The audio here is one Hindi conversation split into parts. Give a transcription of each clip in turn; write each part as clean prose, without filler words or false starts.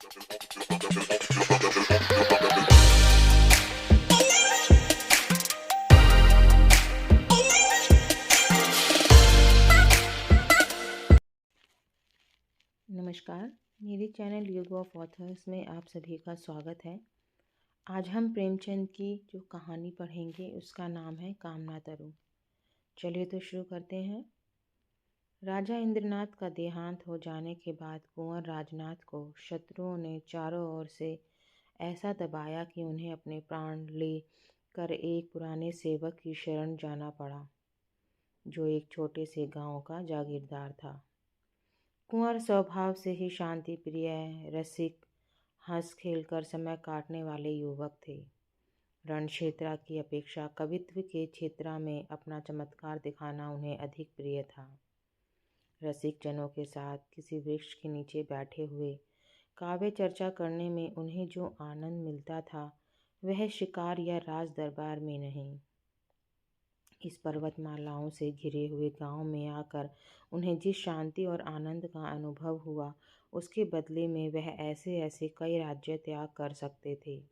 नमस्कार, मेरे चैनल युग ऑफ ऑथर्स में आप सभी का स्वागत है। आज हम प्रेमचंद की जो कहानी पढ़ेंगे उसका नाम है कामना तरु। चलिए तो शुरू करते हैं। राजा इंद्रनाथ का देहांत हो जाने के बाद कुंवर राजनाथ को शत्रुओं ने चारों ओर से ऐसा दबाया कि उन्हें अपने प्राण ले कर एक पुराने सेवक की शरण जाना पड़ा, जो एक छोटे से गांव का जागीरदार था। कुंवर स्वभाव से ही शांति प्रिय, रसिक, हंस खेल कर समय काटने वाले युवक थे। रण क्षेत्र की अपेक्षा कवित्व के क्षेत्र में अपना चमत्कार दिखाना उन्हें अधिक प्रिय था। रसिक जनों के साथ किसी वृक्ष के नीचे बैठे हुए काव्य चर्चा करने में उन्हें जो आनंद मिलता था, वह शिकार या राज दरबार में नहीं। इस पर्वतमालाओं से घिरे हुए गांव में आकर उन्हें जिस शांति और आनंद का अनुभव हुआ, उसके बदले में वह ऐसे ऐसे कई राज्य त्याग कर सकते थे।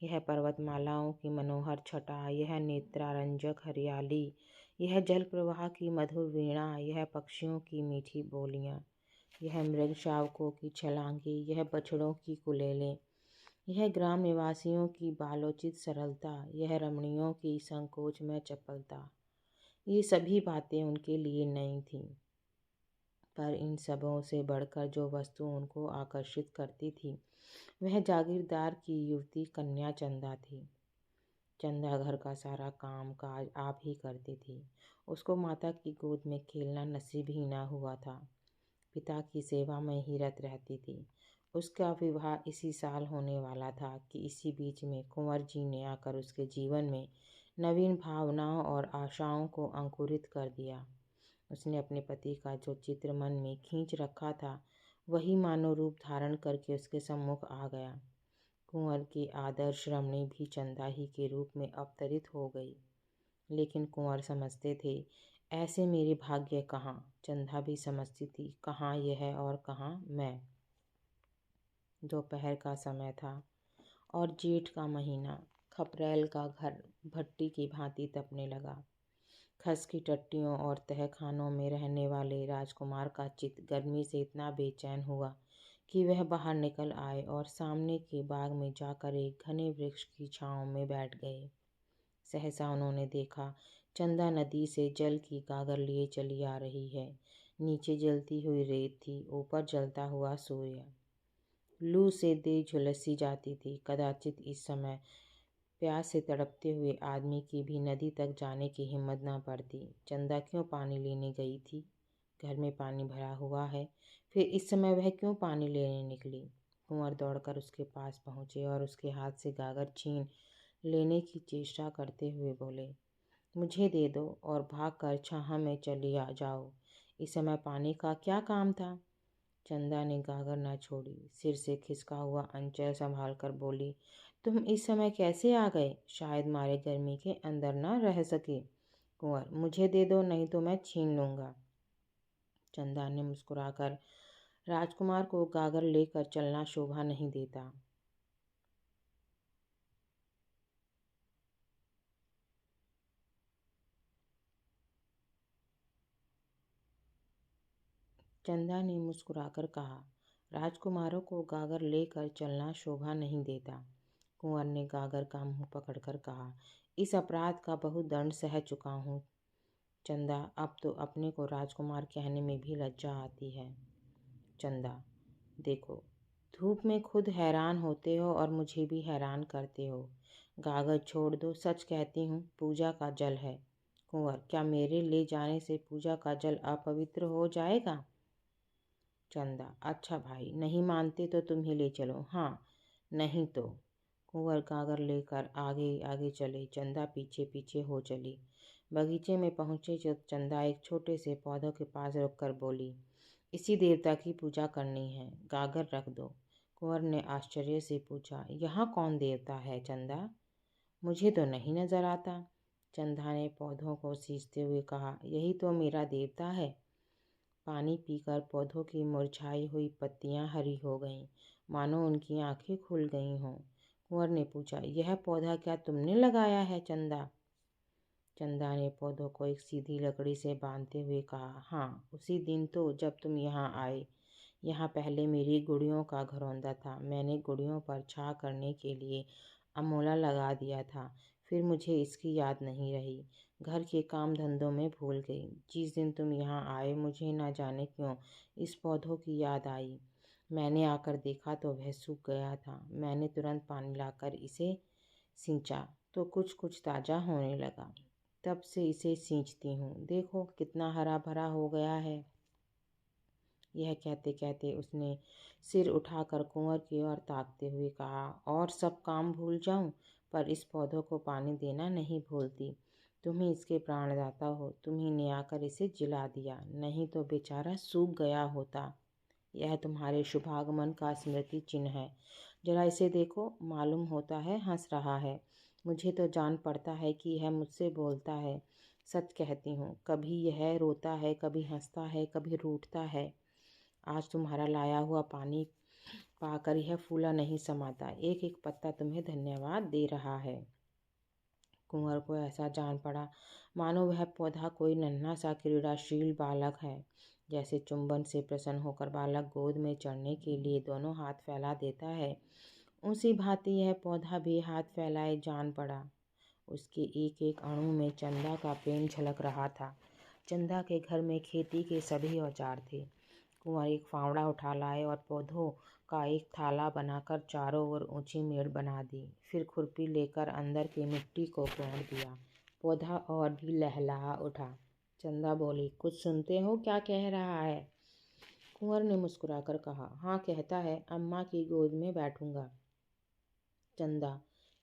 यह पर्वतमालाओं की मनोहर छटा, यह नेत्रारंजक हरियाली, यह जल प्रवाह की मधुर वीणा, यह पक्षियों की मीठी बोलियां, यह मृग शावकों की छलांगे, यह बछड़ों की कुलेलें, यह ग्राम निवासियों की बालोचित सरलता, यह रमणियों की संकोच में चपलता, ये सभी बातें उनके लिए नई थीं। पर इन सबों से बढ़कर जो वस्तु उनको आकर्षित करती थी, वह जागीरदार की युवती कन्या चंदा थी। चंदा घर का सारा काम काज आप ही करती थी। उसको माता की गोद में खेलना नसीब ही ना हुआ था। पिता की सेवा में ही रत रहती थी। उसका विवाह इसी साल होने वाला था कि इसी बीच में कुंवर जी ने आकर उसके जीवन में नवीन भावनाओं और आशाओं को अंकुरित कर दिया। उसने अपने पति का जो चित्र मन में खींच रखा था, वही मानव रूप धारण करके उसके सम्मुख आ गया। कुंवर की आदर्श रमणी भी चंदा ही के रूप में अवतरित हो गई। लेकिन कुंवर समझते थे, ऐसे मेरे भाग्य कहाँ। चंदा भी समझती थी, कहाँ यह और कहाँ मैं। दोपहर का समय था और जेठ का महीना। खपरेल का घर भट्टी की भांति तपने लगा। खस की टट्टियों और तहखानों में रहने वाले राजकुमार का चित्त गर्मी से इतना बेचैन हुआ कि वह बाहर निकल आए और सामने के बाग में जाकर एक घने वृक्ष की छांव में बैठ गए। सहसा उन्होंने देखा, चंदा नदी से जल की गागर लिए चली आ रही है। नीचे जलती हुई रेत थी, ऊपर जलता हुआ सूर्य। लू से देह झुलसी जाती थी। कदाचित इस समय प्यास से तड़पते हुए आदमी की भी नदी तक जाने की हिम्मत न पड़ती। चंदा क्यों पानी लेने गई थी? घर में पानी भरा हुआ है, फिर इस समय वह क्यों पानी लेने निकली? कुंवर दौड़कर उसके पास पहुँचे और उसके हाथ से गागर छीन लेने की चेष्टा करते हुए बोले, मुझे दे दो और भागकर छाह में चली आ जाओ। इस समय पानी का क्या काम था? चंदा ने गागर न छोड़ी, सिर से खिसका हुआ अंचल संभाल कर बोली, तुम इस समय कैसे आ गए? शायद मारे गर्मी के अंदर न रह सके। कुंवर, मुझे दे दो, नहीं तो मैं छीन लूँगा। चंदा ने मुस्कुराकर, राजकुमार को गागर लेकर चलना शोभा नहीं देता। चंदा ने मुस्कुराकर कहा, राजकुमारों को गागर लेकर चलना शोभा नहीं देता। कुंवर ने गागर का मुंह पकड़कर कहा, इस अपराध का बहुत दंड सह चुका हूँ। चंदा, अब तो अपने को राजकुमार कहने में भी लज्जा आती है। चंदा, देखो, धूप में खुद हैरान होते हो और मुझे भी हैरान करते हो। गागर छोड़ दो, सच कहती हूँ, पूजा का जल है। कुंवर, क्या मेरे ले जाने से पूजा का जल अपवित्र हो जाएगा? चंदा, अच्छा भाई, नहीं मानते तो तुम ही ले चलो। हाँ, नहीं तो। कुंवर गागर लेकर आगे आगे चले, चंदा पीछे पीछे हो चली। बगीचे में पहुंचे जब चंदा एक छोटे से पौधों के पास रुककर बोली, इसी देवता की पूजा करनी है, गागर रख दो। कुंवर ने आश्चर्य से पूछा, यहाँ कौन देवता है चंदा? मुझे तो नहीं नजर आता। चंदा ने पौधों को सींचते हुए कहा, यही तो मेरा देवता है। पानी पीकर पौधों की मुरझाई हुई पत्तियां हरी हो गईं, मानो उनकी आंखें खुल गई हों। कुंवर ने पूछा, यह पौधा क्या तुमने लगाया है चंदा? चंदा ने पौधों को एक सीधी लकड़ी से बांधते हुए कहा, हाँ, उसी दिन तो जब तुम यहाँ आए। यहाँ पहले मेरी गुड़ियों का घरौंदा था। मैंने गुड़ियों पर छा करने के लिए अमोला लगा दिया था। फिर मुझे इसकी याद नहीं रही। घर के काम धंधों में भूल गई। जिस दिन तुम यहाँ आए मुझे न जाने क्यों इस पौधों की याद आई। मैंने आकर देखा तो वह सूख गया था। मैंने तुरंत पानी लाकर इसे सींचा तो कुछ कुछ ताज़ा होने लगा। तब से इसे सींचती हूँ। देखो कितना हरा भरा हो गया है। यह कहते कहते उसने सिर उठाकर कुंवर की ओर ताकते हुए कहा, और सब काम भूल जाऊं पर इस पौधों को पानी देना नहीं भूलती। तुम ही इसके प्राणदाता हो। तुम ही ने आकर इसे जिला दिया, नहीं तो बेचारा सूख गया होता। यह तुम्हारे शुभागमन का स्मृति चिन्ह है। जरा इसे देखो, मालूम होता है हंस रहा है। मुझे तो जान पड़ता है कि यह मुझसे बोलता है। सच कहती हूँ, कभी यह रोता है, कभी हंसता है, कभी रूठता है। आज तुम्हारा लाया हुआ पानी पाकर यह फूला नहीं समाता। एक एक पत्ता तुम्हें धन्यवाद दे रहा है। कुंवर को ऐसा जान पड़ा मानो वह पौधा कोई नन्हा सा क्रीड़ाशील बालक है। जैसे चुंबन से प्रसन्न होकर बालक गोद में चढ़ने के लिए दोनों हाथ फैला देता है, उसी भांति यह पौधा भी हाथ फैलाए जान पड़ा। उसके एक एक अणु में चंदा का प्रेम झलक रहा था। चंदा के घर में खेती के सभी औजार थे। कुंवर एक फावड़ा उठा लाए और पौधों का एक थाला बनाकर चारों ओर ऊंची मेड़ बना दी। फिर खुरपी लेकर अंदर की मिट्टी को कोड़ दिया। पौधा और भी लहलहा उठा। चंदा बोली, कुछ सुनते हो क्या कह रहा है? कुंवर ने मुस्कुराकर कहा, हाँ कहता है अम्मा की गोद में बैठूंगा। चंदा,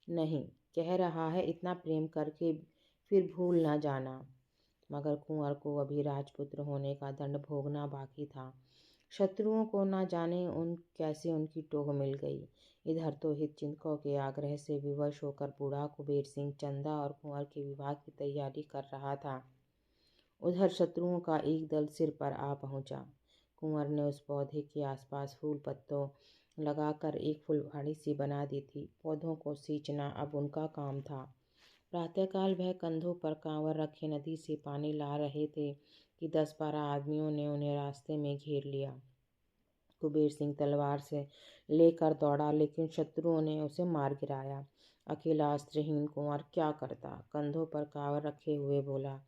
नहीं, कह रहा है इतना प्रेम करके फिर भूल ना जाना। मगर कुंवर को अभी राजपुत्र होने का दंड भोगना बाकी था। शत्रुओं को न जाने कैसे उनकी टोह मिल गई। इधर तो हितचिंतकों के आग्रह से विवश होकर बूढ़ा कुबेर सिंह चंदा और कुंवर के विवाह की तैयारी कर रहा था। उधर शत्रुओं का एक दल सिर पर आ पहुंचा। कुंवर ने उस पौधे के आसपास फूल पत्तों लगाकर एक फुलवाड़ी सी बना दी थी। पौधों को सींचना अब उनका काम था। प्रातःकाल वह कंधों पर कांवर रखे नदी से पानी ला रहे थे कि 10-12 आदमियों ने उन्हें रास्ते में घेर लिया। कुबेर सिंह तलवार से लेकर दौड़ा, लेकिन शत्रुओं ने उसे मार गिराया। अकेला अस्त्रहीन कुंवर क्या करता? कंधों पर कांवर रखे हुए बोला,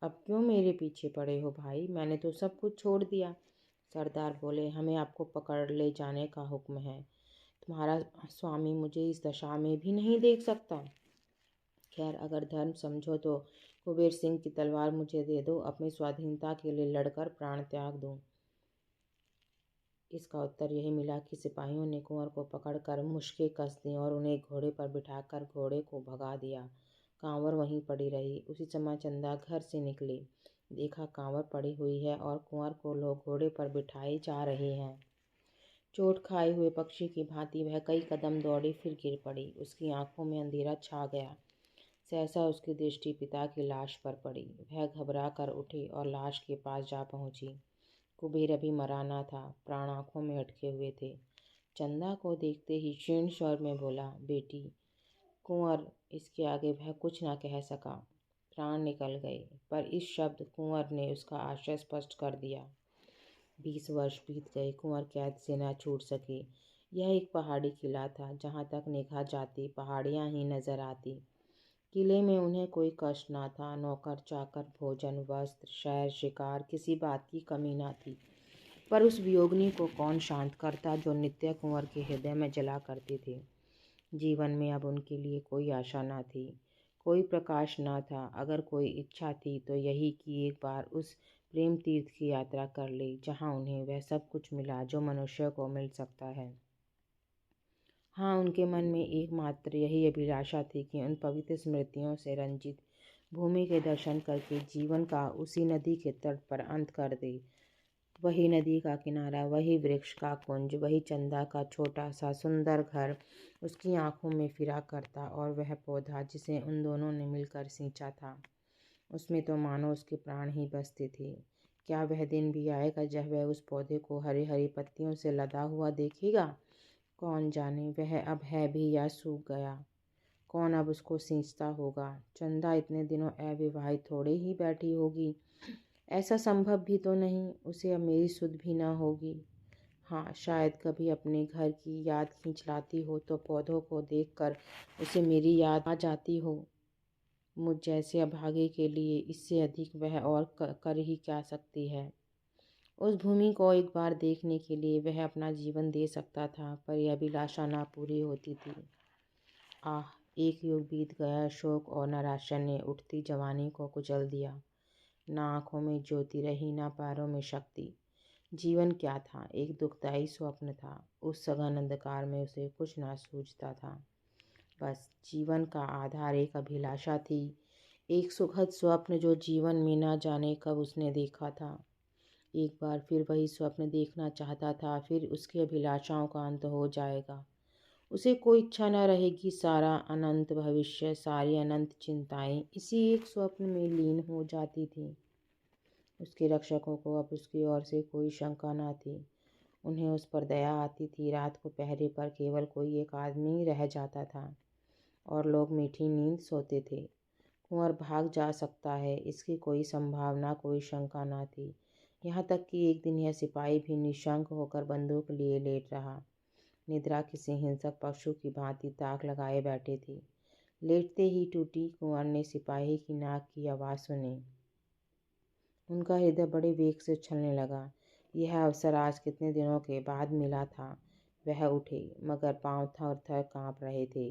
अब क्यों मेरे पीछे पड़े हो भाई? मैंने तो सब कुछ छोड़ दिया। सरदार बोले, हमें आपको पकड़ ले जाने का हुक्म है। तुम्हारा स्वामी मुझे इस दशा में भी नहीं देख सकता। खैर, अगर धर्म समझो तो कुबेर सिंह की तलवार मुझे दे दो, अपनी स्वाधीनता के लिए लड़कर प्राण त्याग दूं। इसका उत्तर यही मिला कि सिपाहियों ने कुंवर को पकड़कर मुश्कें कस दी और उन्हें घोड़े पर बिठाकर घोड़े को भगा दिया। कांवर वहीं पड़ी रही। उसी समय चंदा घर से निकली। देखा कांवर पड़ी हुई है और कुंवर को लोग घोड़े पर बिठाए जा रहे हैं। चोट खाए हुए पक्षी की भांति वह कई कदम दौड़ी, फिर गिर पड़ी। उसकी आंखों में अंधेरा छा गया। सहसा उसकी दृष्टि पिता की लाश पर पड़ी। वह घबरा कर उठी और लाश के पास जा पहुंची। कुबेर अभी मरा न था, प्राण आंखों में अटके हुए थे। चंदा को देखते ही क्षीण स्वर में बोला, बेटी। कुंवर इसके आगे वह कुछ न कह सका। प्राण निकल गए, पर इस शब्द कुंवर ने उसका आशय स्पष्ट कर दिया। 20 वर्ष बीत गए, कुंवर कैद से न छूट सके। यह एक पहाड़ी किला था। जहाँ तक निगाह जाती पहाड़ियाँ ही नजर आती। किले में उन्हें कोई कष्ट न था। नौकर चाकर, भोजन, वस्त्र, शहर, शिकार, किसी बात की कमी न थी। पर उस वियोगिनी को कौन शांत करता जो नित्य कुंवर के हृदय में जला करते थे। जीवन में अब उनके लिए कोई आशा न थी, कोई प्रकाश न था। अगर कोई इच्छा थी तो यही कि एक बार उस प्रेम तीर्थ की यात्रा कर ले जहाँ उन्हें वह सब कुछ मिला जो मनुष्य को मिल सकता है। हाँ, उनके मन में एकमात्र यही अभिलाषा थी कि उन पवित्र स्मृतियों से रंजित भूमि के दर्शन करके जीवन का उसी नदी के तट पर अंत कर दे। वही नदी का किनारा, वही वृक्ष का कुंज, वही चंदा का छोटा सा सुंदर घर उसकी आंखों में फिरा करता, और वह पौधा जिसे उन दोनों ने मिलकर सींचा था, उसमें तो मानो उसके प्राण ही बसते थे। क्या वह दिन भी आएगा जब वह उस पौधे को हरी हरी पत्तियों से लदा हुआ देखेगा? कौन जाने वह अब है भी या सूख गया। कौन अब उसको सींचता होगा। चंदा इतने दिनों अविवाहित थोड़े ही बैठी होगी। ऐसा संभव भी तो नहीं, उसे अब मेरी सुध भी ना होगी। हाँ, शायद कभी अपने घर की याद खींच लाती हो तो पौधों को देखकर उसे मेरी याद आ जाती हो। मुझ जैसे अभागे के लिए इससे अधिक वह और कर ही क्या सकती है। उस भूमि को एक बार देखने के लिए वह अपना जीवन दे सकता था, पर यह अभिलाषा ना पूरी होती थी। आह, एक युग बीत गया। शोक और निराशा ने उठती जवानी को कुचल दिया। ना आंखों में ज्योति रही, ना पैरों में शक्ति। जीवन क्या था? एक दुखदाई स्वप्न था। उस सघन अंधकार में उसे कुछ ना सूझता था। बस जीवन का आधार एक अभिलाषा थी, एक सुखद स्वप्न जो जीवन में ना जाने कब उसने देखा था। एक बार फिर वही स्वप्न देखना चाहता था, फिर उसकी अभिलाषाओं का अंत हो जाएगा। उसे कोई इच्छा न रहेगी, सारा अनंत भविष्य, सारी अनंत चिंताएं इसी एक स्वप्न में लीन हो जाती थीं। उसके रक्षकों को अब उसकी ओर से कोई शंका न थी। उन्हें उस पर दया आती थी। रात को पहरे पर केवल कोई एक आदमी रह जाता था और लोग मीठी नींद सोते थे। कुंवर भाग जा सकता है, इसकी कोई संभावना, कोई शंका न थी। यहाँ तक कि एक दिन यह सिपाही भी निशंक होकर बंदूक लिए लेट रहा। निद्रा किसी हिंसक पशु की भांति ताक लगाए बैठे थी। लेटते ही टूटी कुंवर ने सिपाही की नाक की आवाज़ सुनी। उनका हृदय बड़े वेग से उछलने लगा। यह अवसर आज कितने दिनों के बाद मिला था। वह उठे, मगर पांव थर थर काँप रहे थे।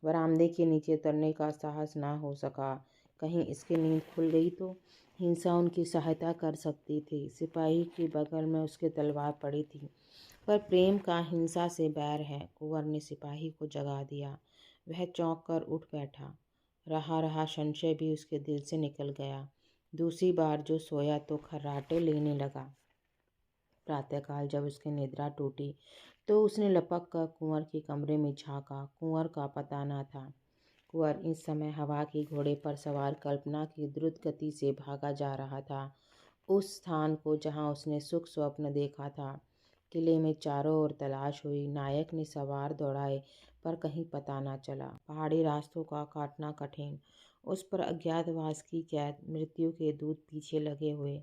बरामदे के नीचे उतरने का साहस ना हो सका। कहीं इसकी नींद खुल गई तो हिंसा उनकी सहायता कर सकती थी। सिपाही के बगल में उसकी तलवार पड़ी थी, पर प्रेम का हिंसा से बैर है। कुंवर ने सिपाही को जगा दिया। वह चौंक कर उठ बैठा। रहा संशय भी उसके दिल से निकल गया। दूसरी बार जो सोया तो खर्राटे लेने लगा। प्रातःकाल जब उसकी निद्रा टूटी तो उसने लपक कर कुंवर के कमरे में झांका। कुंवर का पता न था। कुंवर इस समय हवा के घोड़े पर सवार कल्पना की द्रुत गति से भागा जा रहा था, उस स्थान को जहां उसने सुख स्वप्न देखा था। किले में चारों ओर तलाश हुई। नायक ने सवार दौड़ाए, पर कहीं पता न चला। पहाड़ी रास्तों का काटना कठिन, उस पर अज्ञातवास की कैद, मृत्यु के दूत पीछे लगे हुए,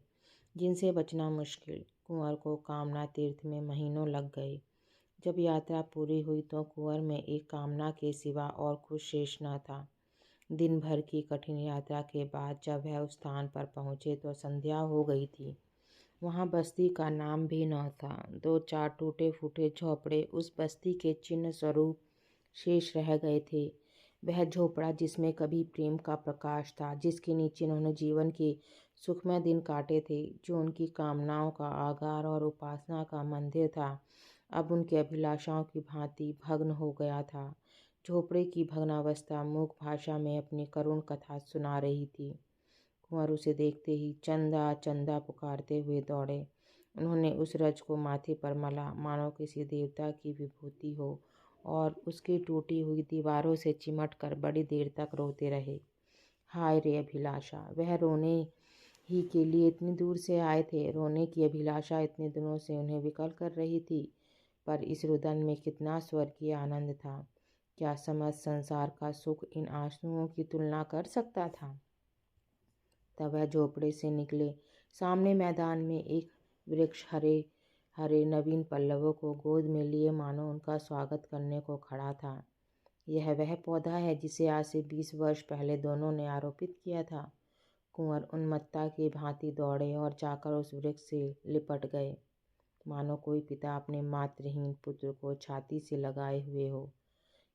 जिनसे बचना मुश्किल। कुंवर को कामना तीर्थ में महीनों लग गए। जब यात्रा पूरी हुई तो कुंवर में एक कामना के सिवा और कुछ शेष न था। दिन भर की कठिन यात्रा के बाद जब वह उस स्थान पर पहुँचे तो संध्या हो गई थी। वहाँ बस्ती का नाम भी न था। 2-4 टूटे फूटे झोंपड़े उस बस्ती के चिन्ह स्वरूप शेष रह गए थे। वह झोपड़ा जिसमें कभी प्रेम का प्रकाश था, जिसके नीचे उन्होंने जीवन के सुखमय दिन काटे थे, जो उनकी कामनाओं का आगार और उपासना का मंदिर था, अब उनकी अभिलाषाओं की भांति भग्न हो गया था। झोपड़े की भग्नावस्था मूक भाषा में अपनी करुण कथा सुना रही थी। कुंवर उसे देखते ही चंदा चंदा पुकारते हुए दौड़े। उन्होंने उस रज को माथे पर मला, मानो किसी देवता की विभूति हो, और उसकी टूटी हुई दीवारों से चिमट कर बड़ी देर तक रोते रहे। हाय रे अभिलाषा! वह रोने ही के लिए इतनी दूर से आए थे। रोने की अभिलाषा इतने दिनों से उन्हें विकल कर रही थी, पर इस रुदन में कितना स्वर्गीय आनंद था। क्या समस्त संसार का सुख इन आंसुओं की तुलना कर सकता था? तब वह झोपड़े से निकले। सामने मैदान में एक वृक्ष हरे हरे नवीन पल्लवों को गोद में लिए मानो उनका स्वागत करने को खड़ा था। यह वह पौधा है जिसे आज से 20 वर्ष पहले दोनों ने आरोपित किया था। कुंवर उन्मत्ता की भांति दौड़े और जाकर उस वृक्ष से लिपट गए, मानो कोई पिता अपने मातृहीन पुत्र को छाती से लगाए हुए हो।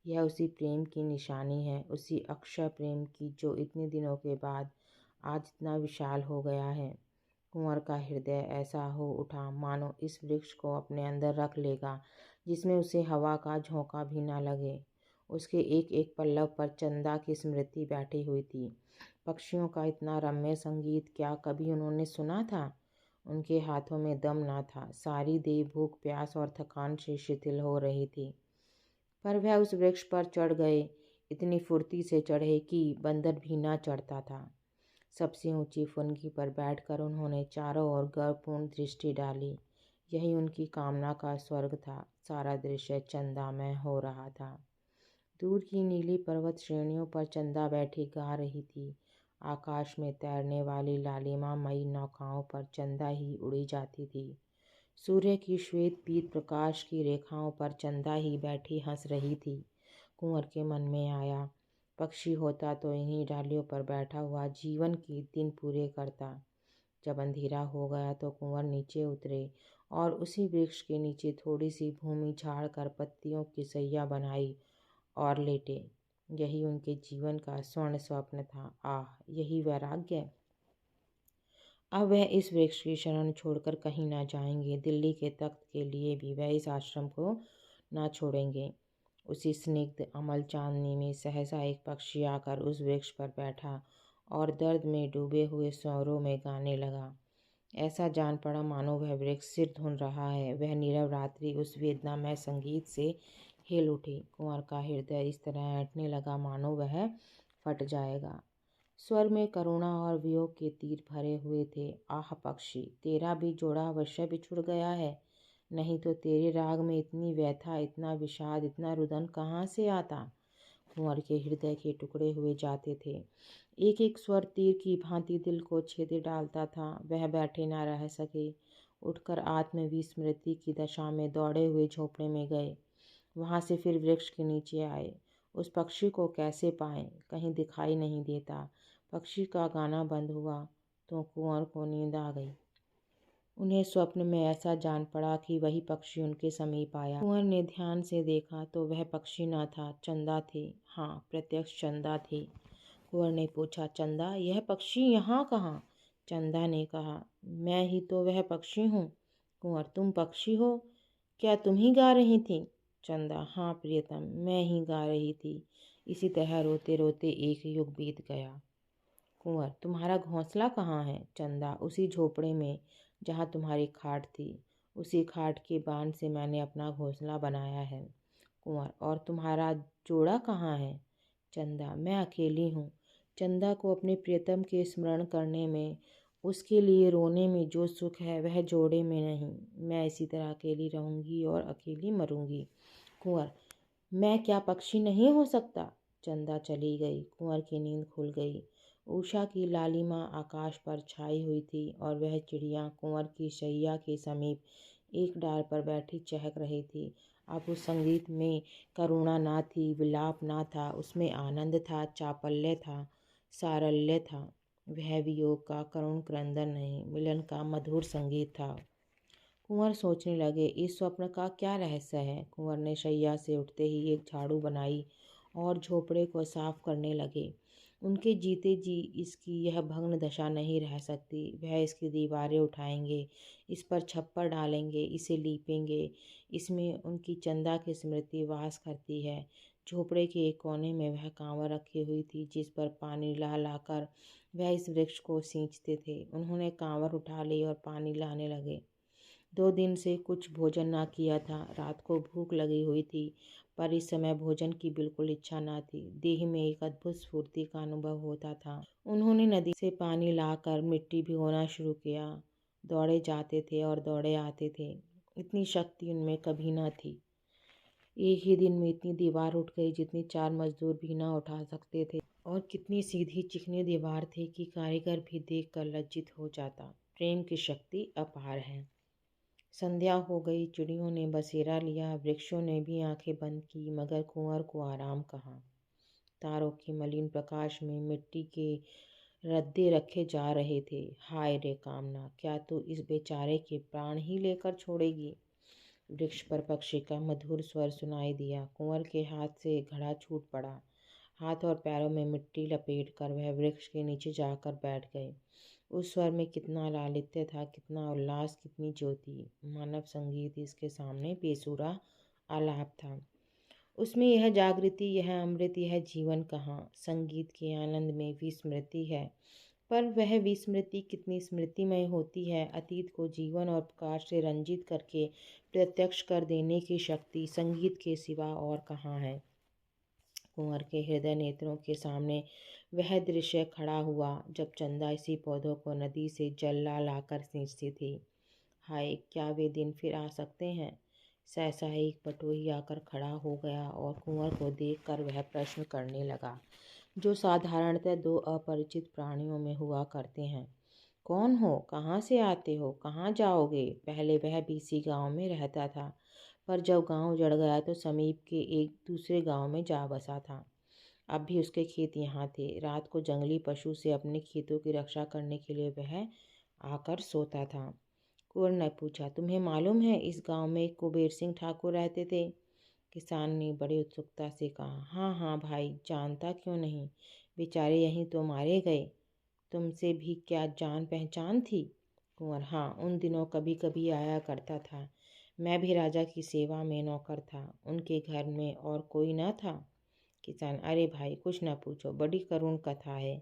यह उसी प्रेम की निशानी है, उसी अक्षय प्रेम की, जो इतने दिनों के बाद आज इतना विशाल हो गया है। कुंवर का हृदय ऐसा हो उठा मानो इस वृक्ष को अपने अंदर रख लेगा, जिसमें उसे हवा का झोंका भी ना लगे। उसके एक एक पल्लव पर चंदा की स्मृति बैठी हुई थी। पक्षियों का इतना रम्य संगीत क्या कभी उन्होंने सुना था? उनके हाथों में दम ना था। सारी देह भूख प्यास और थकान से शिथिल हो रही थी, पर वह उस वृक्ष पर चढ़ गए। इतनी फुर्ती से चढ़े कि बंदर भी ना चढ़ता था। सबसे ऊंची फुनगी पर बैठकर उन्होंने चारों ओर गर्वपूर्ण दृष्टि डाली। यही उनकी कामना का स्वर्ग था। सारा दृश्य चंदामय हो रहा था। दूर की नीली पर्वत श्रेणियों पर चंदा बैठी गा रही थी। आकाश में तैरने वाली लालिमामयी नौकाओं पर चंदा ही उड़ी जाती थी। सूर्य की श्वेत पीत प्रकाश की रेखाओं पर चंदा ही बैठी हंस रही थी। कुंवर के मन में आया, पक्षी होता तो इन्हीं डालियों पर बैठा हुआ जीवन के दिन पूरे करता। जब अंधेरा हो गया तो कुंवर नीचे उतरे और उसी वृक्ष के नीचे थोड़ी सी भूमि झाड़ कर पत्तियों की सैया बनाई और लेटे। यही उनके जीवन का स्वर्ण स्वप्न था। आह, यही वैराग्य! अब वह इस वृक्ष की शरण छोड़कर कहीं ना जाएंगे। दिल्ली के तख्त के लिए भी वह इस आश्रम को ना छोड़ेंगे। उसी स्निग्ध अमल चांदनी में सहसा एक पक्षी आकर उस वृक्ष पर बैठा और दर्द में डूबे हुए स्वरों में गाने लगा। ऐसा जान पड़ा मानो वह वृक्ष सिर धुन रहा है। वह नीरव रात्रि उस वेदनामय संगीत से हिल उठी। कुंवर का हृदय इस तरह ऐंठने लगा मानो वह फट जाएगा। स्वर में करुणा और वियोग के तीर भरे हुए थे। आह पक्षी, तेरा भी जोड़ा अवश्य बिछुड़ गया है, नहीं तो तेरे राग में इतनी व्यथा, इतना विषाद, इतना रुदन कहाँ से आता। कुंवर के हृदय के टुकड़े हुए जाते थे। एक एक स्वर तीर की भांति दिल को छेदे डालता था। वह बैठे ना रह सके, उठकर आत्मविस्मृति की दशा में दौड़े हुए झोपड़े में गए। वहाँ से फिर वृक्ष के नीचे आए। उस पक्षी को कैसे पाएं? कहीं दिखाई नहीं देता। पक्षी का गाना बंद हुआ तो कुंवर को नींद आ गई। उन्हें स्वप्न में ऐसा जान पड़ा कि वही पक्षी उनके समीप आया। कुंवर ने ध्यान से देखा तो वह पक्षी न था, चंदा थे। हाँ, प्रत्यक्ष चंदा थे। कुंवर ने पूछा, चंदा, यह पक्षी यहाँ कहाँ? चंदा ने कहा, मैं ही तो वह पक्षी हूँ। कुंवर, तुम पक्षी हो? क्या तुम ही गा रही थी? चंदा, हाँ प्रियतम, मैं ही गा रही थी। इसी तरह रोते रोते एक युग बीत गया। कुंवर, तुम्हारा घोंसला कहाँ है? चंदा, उसी झोपड़े में जहाँ तुम्हारी खाट थी। उसी खाट के बांध से मैंने अपना घोंसला बनाया है। कुंवर, और तुम्हारा जोड़ा कहाँ है? चंदा, मैं अकेली हूँ। चंदा को अपने प्रियतम के स्मरण करने में, उसके लिए रोने में जो सुख है वह जोड़े में नहीं। मैं इसी तरह अकेली रहूँगी और अकेली मरूंगी। कुंवर, मैं क्या पक्षी नहीं हो सकता? चंदा चली गई। कुंवर की नींद खुल गई। उषा की लालिमा आकाश पर छाई हुई थी और वह चिड़िया कुंवर की शैया के समीप एक डाल पर बैठी चहक रही थी। अब उस संगीत में करुणा ना थी, विलाप ना था, उसमें आनंद था, चापल्य था, सारल्य था। वह वियोग का करुण क्रंदन नहीं, मिलन का मधुर संगीत था। कुंवर सोचने लगे, इस स्वप्न का क्या रहस्य है। कुंवर ने शैया से उठते ही एक झाड़ू बनाई और झोपड़े को साफ करने लगे। उनके जीते जी इसकी यह भग्न दशा नहीं रह सकती। वह इसकी दीवारें उठाएंगे, इस पर छप्पर डालेंगे, इसे लीपेंगे। इसमें उनकी चंदा की स्मृति वास करती है। झोपड़े के एक कोने में वह कांवर रखी हुई थी जिस पर पानी ला लाकर वह इस वृक्ष को सींचते थे। उन्होंने कांवर उठा ली और पानी लाने लगे। 2 दिन से कुछ भोजन ना किया था। रात को भूख लगी हुई थी, पर इस समय भोजन की बिल्कुल इच्छा ना थी। देह में एक अद्भुत स्फूर्ति का अनुभव होता था। उन्होंने नदी से पानी लाकर मिट्टी भिगोना शुरू किया। दौड़े जाते थे और दौड़े आते थे। इतनी शक्ति उनमें कभी ना थी। एक ही दिन में इतनी दीवार उठ गई जितनी 4 मजदूर भी ना उठा सकते थे। और कितनी सीधी चिकनी दीवार थी कि कारीगर भी देखकर लज्जित हो जाता। प्रेम की शक्ति अपार है। संध्या हो गई। चिड़ियों ने बसेरा लिया, वृक्षों ने भी आंखें बंद की, मगर कुंवर को आराम कहाँ। तारों के मलिन प्रकाश में मिट्टी के रद्दे रखे जा रहे थे। हाय रे कामना, क्या तू इस बेचारे के प्राण ही लेकर छोड़ेगी? वृक्ष पर पक्षी का मधुर स्वर सुनाई दिया। कुंवर के हाथ से घड़ा छूट पड़ा। हाथ और पैरों में मिट्टी लपेट कर वह वृक्ष के नीचे जाकर बैठ गए। उस स्वर में कितना लालित्य था, कितना उल्लास, कितनी ज्योति। मानव संगीत इसके सामने बेसुरा आलाप था। उसमें यह जागृति, यह अमृत, यह जीवन कहाँ। संगीत के आनंद में विस्मृति है, पर वह विस्मृति कितनी स्मृतिमय होती है। अतीत को जीवन और प्रकाश से रंजित करके प्रत्यक्ष कर देने की शक्ति संगीत के सिवा और कहाँ है। कुंवर के हृदय नेत्रों के सामने वह दृश्य खड़ा हुआ जब चंदा इसी पौधों को नदी से जल ला लाकर सींचती थी। हाय, क्या वे दिन फिर आ सकते हैं? सहसा एक बटोही आकर खड़ा हो गया और कुंवर को देखकर वह प्रश्न करने लगा जो साधारणतः दो अपरिचित प्राणियों में हुआ करते हैं। कौन हो? कहाँ से आते हो? कहाँ जाओगे? पहले वह भी इसी गांव में रहता था, पर जब गांव उजड़ गया तो समीप के एक दूसरे गांव में जा बसा था। अब भी उसके खेत यहाँ थे। रात को जंगली पशु से अपने खेतों की रक्षा करने के लिए वह आकर सोता था। कुंवर ने पूछा, तुम्हें मालूम है इस गांव में एक कुबेर सिंह ठाकुर रहते थे? किसान ने बड़ी उत्सुकता से कहा, हाँ हाँ भाई, जानता क्यों नहीं। बेचारे यहीं तो मारे गए। तुमसे भी क्या जान पहचान थी? कुंवर, हाँ, उन दिनों कभी कभी आया करता था। मैं भी राजा की सेवा में नौकर था। उनके घर में और कोई न था? किसान, अरे भाई, कुछ न पूछो, बड़ी करुण कथा है।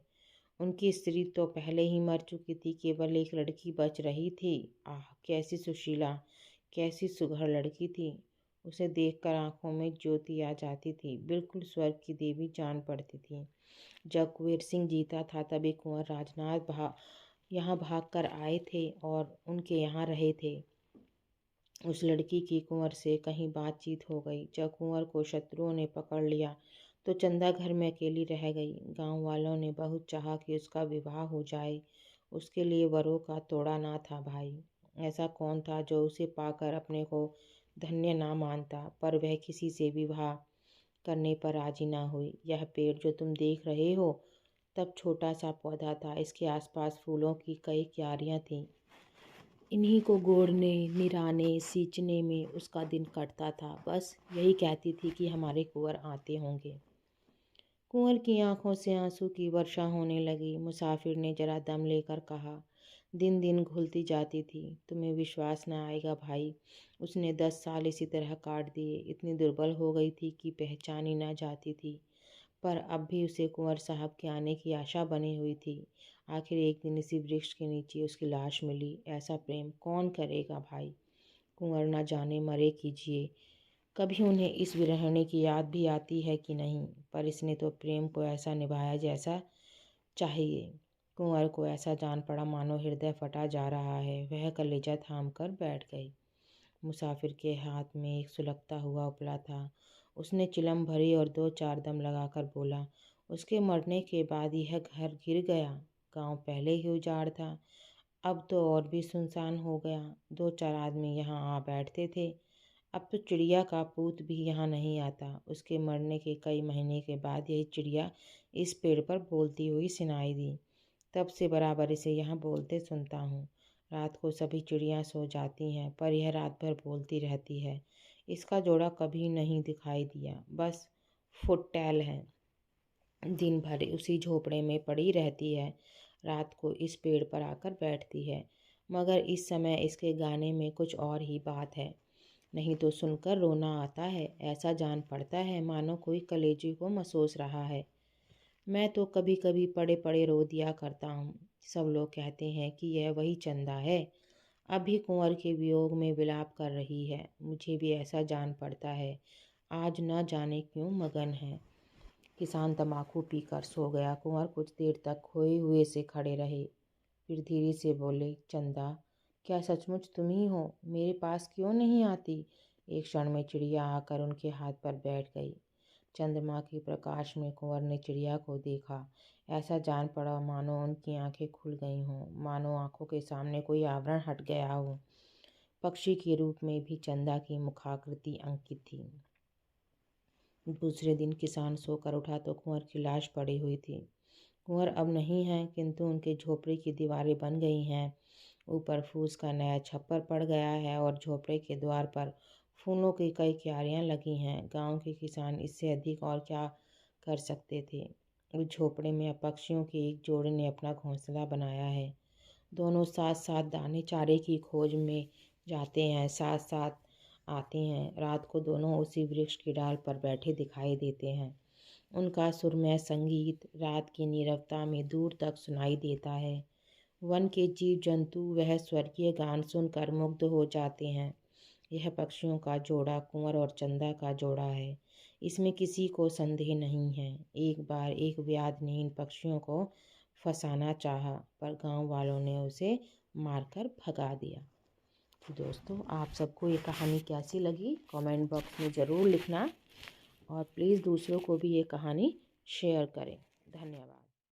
उनकी स्त्री तो पहले ही मर चुकी थी, केवल एक लड़की बच रही थी। आह, कैसी सुशीला, कैसी सुघड़ लड़की थी। उसे देखकर आंखों में ज्योति आ जाती थी, बिल्कुल स्वर्ग की देवी जान पड़ती थी। जब कुबेर सिंह जीता था तभी कुंवर राजनाथ यहाँ भाग कर आए थे और उनके यहाँ रहे थे। उस लड़की की कुंवर से कहीं बातचीत हो गई। जब कुंवर को शत्रुओं ने पकड़ लिया तो चंदा घर में अकेली रह गई। गांव वालों ने बहुत चाहा कि उसका विवाह हो जाए। उसके लिए वरों का तोड़ा ना था भाई। ऐसा कौन था जो उसे पाकर अपने को धन्य ना मानता, पर वह किसी से विवाह करने पर राजी ना हुई। यह पेड़ जो तुम देख रहे हो तब छोटा सा पौधा था। इसके आसपास फूलों की कई क्यारियां थीं। इन्हीं को गोड़ने, निराने, सींचने में उसका दिन कटता था। बस यही कहती थी कि हमारे कुंवर आते होंगे। कुंवर की आंखों से आंसू की वर्षा होने लगी। मुसाफिर ने जरा दम लेकर कहा, दिन दिन घुलती जाती थी। तुम्हें विश्वास न आएगा भाई, उसने 10 साल इसी तरह काट दिए। इतनी दुर्बल हो गई थी कि पहचानी न जाती थी, पर अब भी उसे कुंवर साहब के आने की आशा बनी हुई थी। आखिर एक दिन इसी वृक्ष के नीचे उसकी लाश मिली। ऐसा प्रेम कौन करेगा भाई? कुंवर न जाने मरे कीजिए, कभी उन्हें इस विरहणी की याद भी आती है कि नहीं, पर इसने तो प्रेम को ऐसा निभाया जैसा चाहिए। कुंवर को ऐसा जान पड़ा मानो हृदय फटा जा रहा है। वह कलेजा थाम कर बैठ गई। मुसाफिर के हाथ में एक सुलगता हुआ उपला था। उसने चिलम भरी और 2-4 दम लगाकर बोला, उसके मरने के बाद यह घर गिर गया। गांव पहले ही उजाड़ था, अब तो और भी सुनसान हो गया। 2-4 आदमी यहाँ आ बैठते थे, अब तो चिड़िया का पूत भी यहाँ नहीं आता। उसके मरने के कई महीने के बाद यही चिड़िया इस पेड़ पर बोलती हुई सुनाई दी। तब से बराबर इसे यहाँ बोलते सुनता हूँ। रात को सभी चिड़ियाँ सो जाती हैं, पर यह रात भर बोलती रहती है। इसका जोड़ा कभी नहीं दिखाई दिया, बस फुटैल है। दिन भर उसी झोपड़े में पड़ी रहती है, रात को इस पेड़ पर आकर बैठती है। मगर इस समय इसके गाने में कुछ और ही बात है। नहीं तो सुनकर रोना आता है। ऐसा जान पड़ता है मानो कोई कलेजे को मसोस रहा है। मैं तो कभी कभी पड़े पड़े रो दिया करता हूँ। सब लोग कहते हैं कि यह वही चंदा है, अभी कुंवर के वियोग में विलाप कर रही है। मुझे भी ऐसा जान पड़ता है। आज न जाने क्यों मगन है। किसान तम्बाकू पीकर सो गया। कुंवर कुछ देर तक खोए हुए से खड़े रहे, फिर धीरे से बोले, चंदा, क्या सचमुच तुम ही हो? मेरे पास क्यों नहीं आती? एक क्षण में चिड़िया आकर उनके हाथ पर बैठ गई। चंद्रमा के प्रकाश में कुंवर ने चिड़िया को देखा। ऐसा जान पड़ा मानो उनकी आंखें खुल गई हों, मानो आंखों के सामने कोई आवरण हट गया हो। पक्षी के रूप में भी चंदा की मुखाकृति अंकित थी। दूसरे दिन किसान सोकर उठा तो कुंवर की लाश पड़ी हुई थी। कुंवर अब नहीं है, किंतु उनके झोपड़े की दीवारें बन गई हैं। ऊपर फूस का नया छप्पर पड़ गया है और झोपड़े के द्वार पर फूलों की कई क्यारियां लगी हैं। गांव के किसान इससे अधिक और क्या कर सकते थे। उस झोपड़े में अब पक्षियों के एक जोड़े ने अपना घोंसला बनाया है। दोनों साथ साथ दाने चारे की खोज में जाते हैं, साथ साथ आते हैं। रात को दोनों उसी वृक्ष की डाल पर बैठे दिखाई देते हैं। उनका सुरमय संगीत रात की नीरवता में दूर तक सुनाई देता है। वन के जीव जंतु वह स्वर्गीय गान सुनकर मुग्ध हो जाते हैं। यह पक्षियों का जोड़ा कुंवर और चंदा का जोड़ा है, इसमें किसी को संदेह नहीं है। एक बार एक व्याध ने इन पक्षियों को फंसाना चाहा, पर गांव वालों ने उसे मारकर भगा दिया। तो दोस्तों, आप सबको ये कहानी कैसी लगी कमेंट बॉक्स में ज़रूर लिखना, और प्लीज़ दूसरों को भी ये कहानी शेयर करें। धन्यवाद।